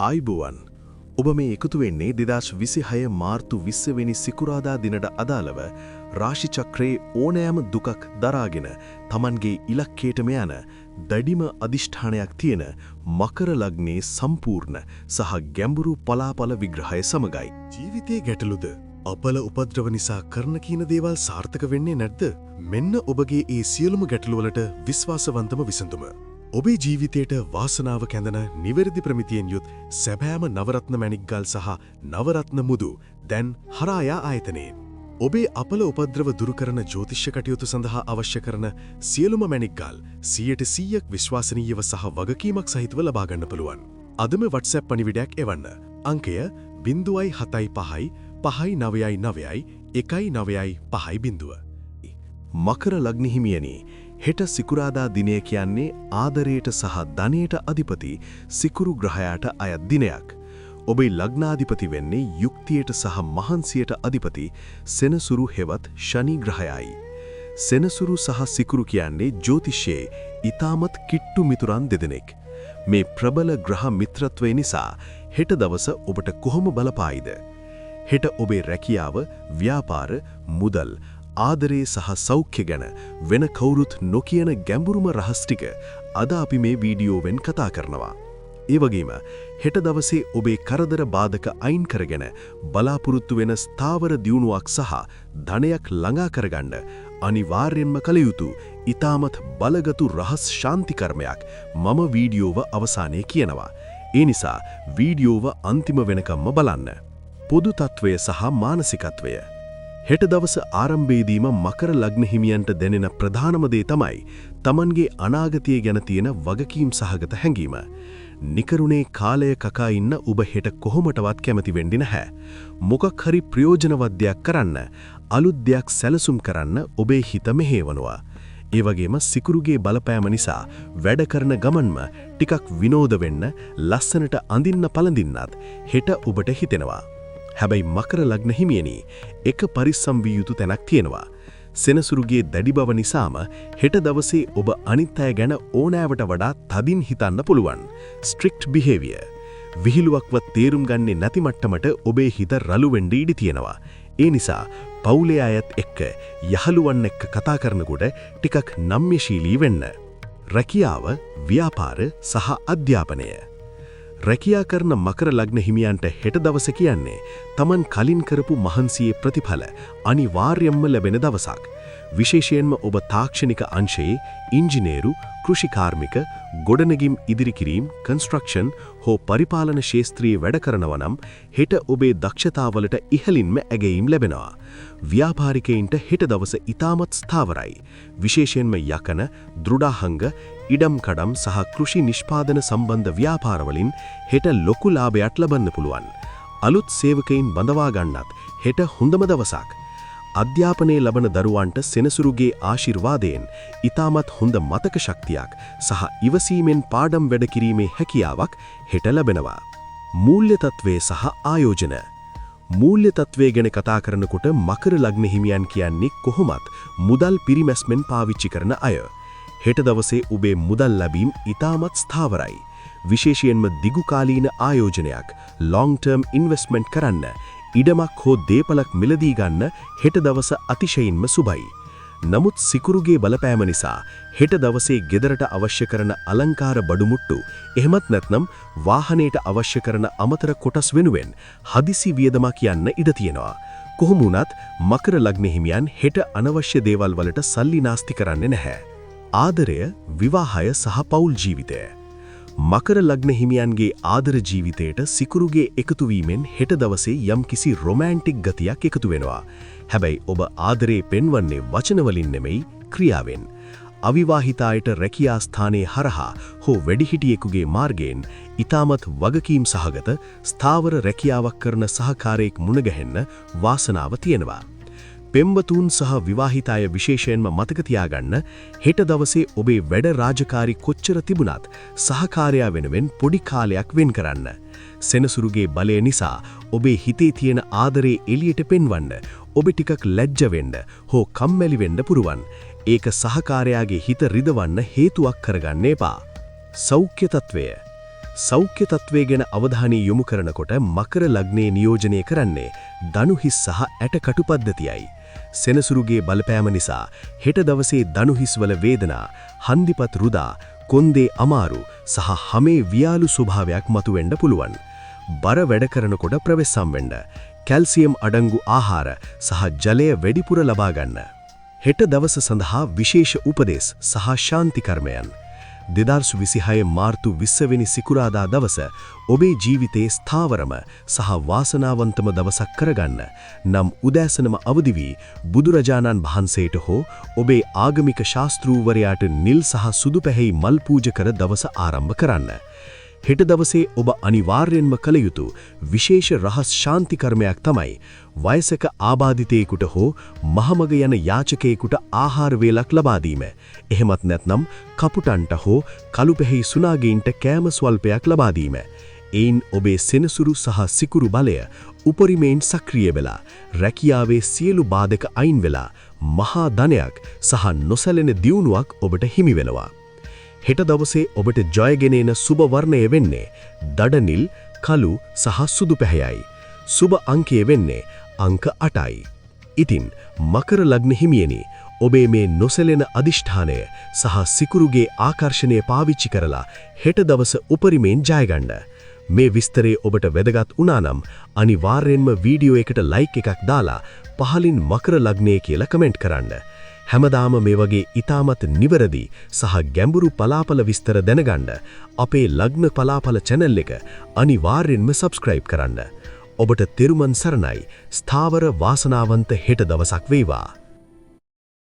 ආයිබෝවන් ඔබ මේ එකතු වෙන්නේ 2026 මාර්තු 20 වෙනි සිකුරාදා දිනට අදාළව රාශි චක්‍රයේ ඕනෑම දුකක් දරාගෙන Tamanගේ ඉලක්කයටම යන දැඩිම අදිෂ්ඨානයක් තියෙන මකර ලග්නයේ සම්පූර්ණ සහ ගැඹුරු පලාපල විග්‍රහය සමගයි. ජීවිතයේ ගැටලුද අපල උපද්‍රව නිසා කරන කීන දේවල් සාර්ථක වෙන්නේ නැද්ද? මෙන්න ඔබගේ ඒ සියලුම ගැටලු වලට විශ්වාසවන්තම විසඳුම. ඔබේ ජීවිතයට වාසනාව කැඳන නිවැරදි ප්‍රමිතියෙන් යුත් සැබෑම නවරත්න මැණික්ගල් සහ නවරත්න මුදු දැන් හරායා ආයතනයෙන්. ඔබේ අපල උපද්‍රව දුරු කරන ජ්‍යොතිෂ කටයුතු සඳහා අවශ්‍ය කරන සියලුම මැණික්ගල් 100% විශ්වාසනීයව සහ වගකීමක් සහිතව ලබා ගන්න පුළුවන්. අදම WhatsApp පණිවිඩයක් එවන්න. අංකය 075 599 195 මකර ලග්න හිමියනි, හෙට සිකුරාදා දිනය කියන්නේ ආදරයට සහ ධනයට අධිපති සිකුරු ග්‍රහයාට අයත් දිනයක්. ඔබේ ලග්නාධිපති වෙන්නේ යුක්තියට සහ මහන්සියට අධිපති සෙනසුරු හෙවත් ශනි ග්‍රහයයි. සෙනසුරු සහ සිකුරු කියන්නේ ජ්‍යොතිෂයේ ඊටමත් කිට්ටු මිතුරන් දෙදෙනෙක්. මේ ප්‍රබල ග්‍රහ මිත්‍රත්වය නිසා හෙට දවස ඔබට කොහොම බලපායිද? හෙට ඔබේ රැකියාව, ව්‍යාපාර, මුදල්, ආදරේ සහ සෞඛ්‍ය ගැන වෙන කවුරුත් නොකියන ගැඹුරුම රහස් ටික අද අපි මේ වීඩියෝවෙන් කතා කරනවා. ඒ වගේම හෙට දවසේ ඔබේ කරදර බාධක අයින් කරගෙන බලාපොරොත්තු වෙන ස්ථාවර දියුණුවක් සහ ධනයක් ළඟා කරගන්න අනිවාර්යෙන්ම කළ යුතු ඊටමත් බලගතු රහස් ශාන්ති කර්මයක් මම වීඩියෝව අවසානයේ කියනවා. ඒ නිසා වීඩියෝව අන්තිම වෙනකම්ම බලන්න. පොදු තත්වය සහ මානසිකත්වය. හෙට දවස ආරම්භයේදීම මකර ලග්න හිමියන්ට දැනෙන ප්‍රධානම දේ තමයි Tamanගේ අනාගතය ගැන තියෙන වගකීම් සහගත හැඟීම. නිකරුණේ කාලය කකා ඉන්න ඔබ හෙට කොහොමටවත් කැමති වෙන්නේ නැහැ. මොකක් හරි ප්‍රයෝජනවත් දෙයක් කරන්න, අලුත් දෙයක් සැලසුම් කරන්න ඔබේ හිත මෙහෙවනවා. ඒ වගේම සිකුරුගේ බලපෑම නිසා වැඩ කරන ගමන්ම ටිකක් විනෝද වෙන්න, ලස්සනට අඳින්න පළඳින්නත් හෙට ඔබට හිතෙනවා. හැබැයි මකර ලග්න හිමියනි, එක පරිස්සම් විය යුතු තැනක් තියෙනවා. සෙනසුරුගේ දැඩි බව නිසාම හෙට දවසේ ඔබ අනිත් අය ගැන ඕනෑවට වඩා තදින් හිතන්න පුළුවන්. Strict behaviour. විහිළුවක්වත් තේරුම් ගන්නේ නැති මට්ටමට ඔබේ හිත රළු වෙන්න ඉඩ තියෙනවා. ඒ නිසා පවුලේ අයත් එක්ක, යහළුවන් එක්ක කතා කරනකොට ටිකක් නම්‍යශීලී වෙන්න. රැකියාව, ව්‍යාපාර සහ අධ්‍යාපනය. රැකියා කරන මකර ලග්න හිමියන්ට හෙට දවස කියන්නේ Taman කලින් කරපු මහන්සියේ ප්‍රතිඵල අනිවාර්යයෙන්ම ලැබෙන දවසක්. විශේෂයෙන්ම ඔබ තාක්ෂණික අංශයේ ඉංජිනේරු, කෘෂිකාර්මික, ගොඩනැගිම් ඉදිරිකිරීම, කන්ස්ට්‍රක්ෂන් හෝ පරිපාලන ශාස්ත්‍රයේ වැඩ කරනවා නම් හෙට ඔබේ දක්ෂතාවලට ඉහළින්ම ඇගයීම් ලැබෙනවා. ව්‍යාපාරිකයින්ට හෙට දවස ඉතාමත් ස්ථාවරයි. විශේෂයෙන්ම යකන, දෘඩාහංග, ඉඩම් කඩම් සහ කෘෂි නිෂ්පාදන සම්බන්ධ ව්‍යාපාරවලින් හෙට ලොකු ලාභයක් ලබන්න පුළුවන්. අලුත් සේවකයින් බඳවා ගන්නත් හෙට හොඳම දවසක්. අධ්‍යාපනයේ ලබන දරුවන්ට සෙනසුරුගේ ආශිර්වාදයෙන් ඊටමත් හොඳ මතක ශක්තියක් සහ ඉවසීමෙන් පාඩම් වැඩ කිරීමේ හැකියාවක් හෙට ලැබෙනවා. මූල්‍ය තත්ත්වය සහ ආයෝජන. මූල්‍ය තත්ත්වය ගැන කතා කරනකොට මකර ලග්න හිමියන් කියන්නේ කොහොමත් මුදල් පිරිමැස්මෙන් පාවිච්චි කරන අය. හෙට දවසේ ඔබේ මුදල් ලැබීම් ඊටමත් ස්ථාවරයි. විශේෂයෙන්ම දිගු කාලීන ආයෝජනයක්, long term investment කරන්න, ඉඩමක් හෝ දේපලක් මිලදී ගන්න හෙට දවස අතිශයින්ම සුබයි. නමුත් සිකුරුගේ බලපෑම නිසා හෙට දවසේ ගෙදරට අවශ්‍ය කරන අලංකාර බඩුමුට්ටු, එහෙමත් නැත්නම් වාහනයට අවශ්‍ය කරන අමතර කොටස් වෙනුවෙන් හදිසි වියදමක් යන්න ඉඩ තියෙනවා. කොහොම වුණත් මකර ලග්න හිමියන් හෙට අනවශ්‍ය දේවල් වලට සල්ලි නාස්ති කරන්නේ නැහැ. ආදරය, විවාහය සහ පෞල් ජීවිතය. මකර ලග්න හිමියන්ගේ ආදර ජීවිතයට සිකුරුගේ එකතු වීමෙන් හෙට දවසේ යම්කිසි රොමැන්ටික් ගතියක් එකතු වෙනවා. හැබැයි ඔබ ආදරේ පෙන්වන්නේ වචන වලින් නෙමෙයි, ක්‍රියාවෙන්. අවිවාහිතායට රැකියා ස්ථානයේ හරහා හෝ වැඩිහිටියෙකුගේ මාර්ගයෙන් ඊටමත් වගකීම් සහගත ස්ථාවර රැකියාවක් කරන සහකාරයෙක් මුණ ගැහෙන්න වාසනාව තියෙනවා. පෙම්වතුන් සහ විවාහිත අය විශේෂයෙන්ම මතක තියාගන්න, හෙට දවසේ ඔබේ වැඩ රාජකාරි කොච්චර තිබුණත් සහකාරයා වෙනුවෙන් පොඩි කාලයක් වෙන් කරන්න. සෙනසුරුගේ බලය නිසා ඔබේ හිතේ තියෙන ආදරේ එළියට පෙන්වන්න ඔබ ටිකක් ලැජ්ජ වෙන්න හෝ කම්මැලි වෙන්න පුරුවන්. ඒක සහකාරයාගේ හිත රිදවන්න හේතුවක් කරගන්න එපා. සෞඛ්‍ය තත්වය. සෞඛ්‍ය තත්ත්වය ගැන අවධානය යොමු කරනකොට මකර ලග්නයේ නියෝජනය කරන්නේ දනුහිස් සහ ඇටකටු පද්ධතියයි. සෙනසුරුගේ බලපෑම නිසා හෙට දවසේ දනුහිස්වල වේදනා, හන්දිපත් රුදා, කොන්දේ අමාරු සහ හමේ වියාලු ස්වභාවයක් මතුවෙන්න පුළුවන්. බර වැඩ කරනකොට ප්‍රවෙස්සම් වෙන්න. කැල්සියම් අඩංගු ආහාර සහ ජලය වැඩිපුර ලබා ගන්න. හෙට දවස සඳහා විශේෂ උපදෙස් සහ ශාන්ති කර්මයන්. 2026 මාර්තු 20 වෙනි සිකුරාදා දවස ඔබේ ජීවිතයේ ස්ථාවරම සහ වාසනාවන්තම දවසක් කරගන්න නම් උදෑසනම අවදි වී බුදුරජාණන් වහන්සේට හෝ ඔබේ ආගමික ශාස්ත්‍රූවරයාට නිල් සහ සුදු පැහැයි මල් පූජ කර දවස ආරම්භ කරන්න. හෙට දවසේ ඔබ අනිවාර්යෙන්ම කළ යුතු විශේෂ රහස් ශාන්ති කර්මයක් තමයි වයසක ආබාධිතයෙකුට හෝ මහමග යන යාචකයෙකුට ආහාර වේලක් ලබා දීම. එහෙමත් නැත්නම් කපුටන්ට හෝ කළුපෙහි සුනාගීන්ට කෑම ස්වල්පයක් ලබා දීම. එයින් ඔබේ සෙනසුරු සහ සිකුරු බලය උපරිමයෙන් සක්‍රිය වෙලා රැකියාවේ සියලු බාධක අයින් වෙලා මහා ධනයක් සහ නොසැලෙන දියුණුවක් ඔබට හිමි වෙනවා. හෙට දවසේ ඔබට ජයගෙන එන සුබ වර්ණය වෙන්නේ දඩ නිල්, කළු සහ සුදු පැහැයයි. සුබ අංකය වෙන්නේ අංක 8යි. ඉතින් මකර ලග්න හිමියනි, ඔබේ මේ නොසැලෙන අදිෂ්ඨානය සහ සිකුරුගේ ආකර්ෂණය පාවිච්චි කරලා හෙට දවස උපරිමයෙන් ජය ගන්න. මේ විස්තරේ ඔබට වැදගත් වුණා නම් අනිවාර්යෙන්ම වීඩියෝ එකට ලයික් එකක් දාලා පහලින් මකර ලග්නය කියලා කමෙන්ට් කරන්න. හැමදාම මේ වගේ ඊටමත් නිවැරදි සහ ගැඹුරු පලාපල විස්තර දැනගන්න අපේ ලග්න පලාපල channel එක අනිවාර්යෙන්ම subscribe කරන්න. ඔබට තෙරුමන් සරණයි. ස්ථාවර වාසනාවන්ත හෙට දවසක් වේවා.